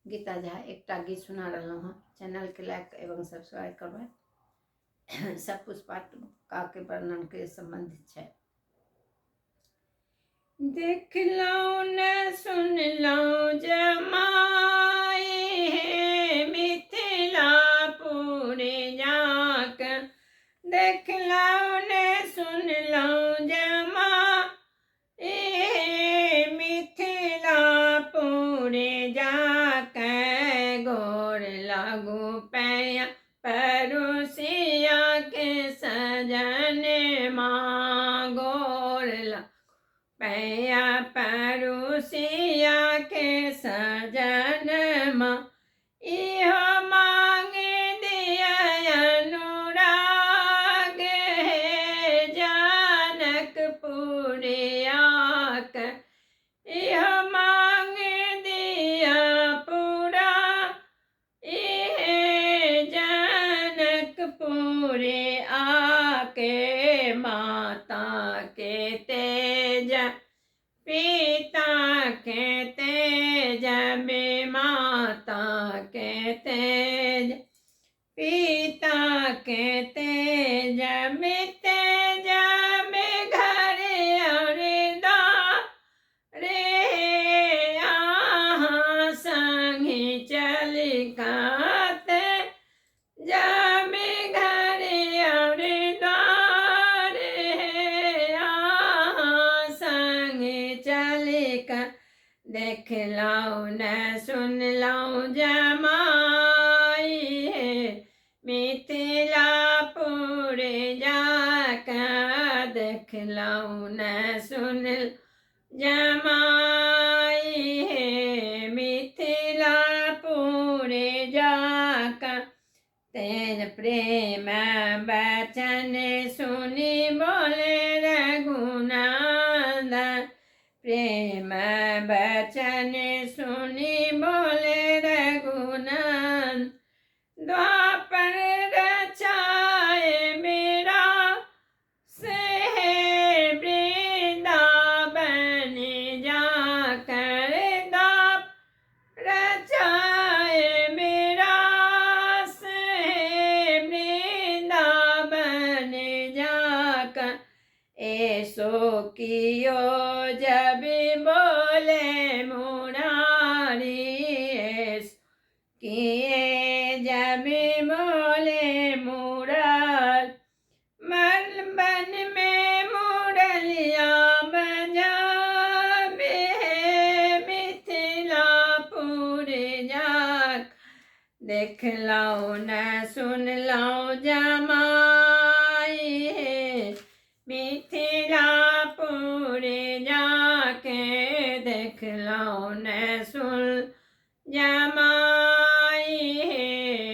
गीता झा एकटा गीत सुना रहलहुँ हँ। चैनल के लाइक एवं सब्सक्राइब करबै। सब पुष्पा के वर्णन के संबंधित है। देखलहुँ न सुनलहुँ जमाए मिथिलापुर जाक, देखलहुँ न सुनलहुँ जमाए मिथिलापुर जाक, गोर लागू पैया पड़ोसिया के सजन माँ, गोर पैया पड़ोसिया के सजन माँ, इहो मांगे दिया अनुराग है जनकपुर आक, इहो मांगे दिया पूरा ये जनकपुर आके, माता के तेज पिता के तेज में, माता के तेज पिता के तेज में, तेज में घर और रे यहाँ संगी चल खाते जामे घर और द्वार, यहाँ संग चल का देखलहुँ न सुनलहुँ जमाई है मिथिलापुर जाक, देखलहुँ न सुनल जमाई है मिथिलापुर जाक, तेज प्रेम बचन सुनी बोले रघुनंदन, प्रेम बचन सुनी बोले रघुनंदन, द्वापर रचाए मेरा से वृंदावन जाकर, दाप रचाए मेरा से वृंदावन जाकर, ऐसो कियो जब बोले मुरारी, ऐसो किए जब बोले मुरार, मन बन में मुरलिया बजावे मिथिलापुर जाक, देखलहुँ न सुनलहुँ जमाई है मिथिलापुर जाके, देखलहुँ न सुन जमाई है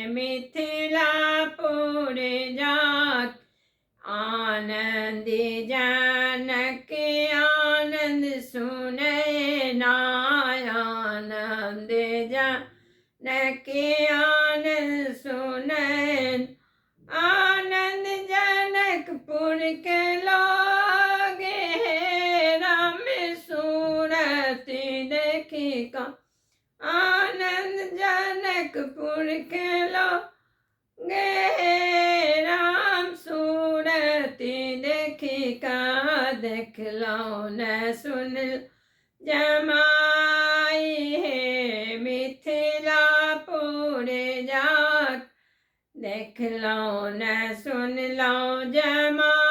मिथिलापुर जाक, आनंद जनक आनंद सुने ना, आनंद जनक आनंद सुने, आनंद जनकपुर के लोग है राम सूरत देखी का, आनंद जनकपुर के लोग राम सूरत देखी का, देखलहुँ न सुन जमाई है मिथिलापुर जाक, देखलहुँ न सुनलहुँ जमाई।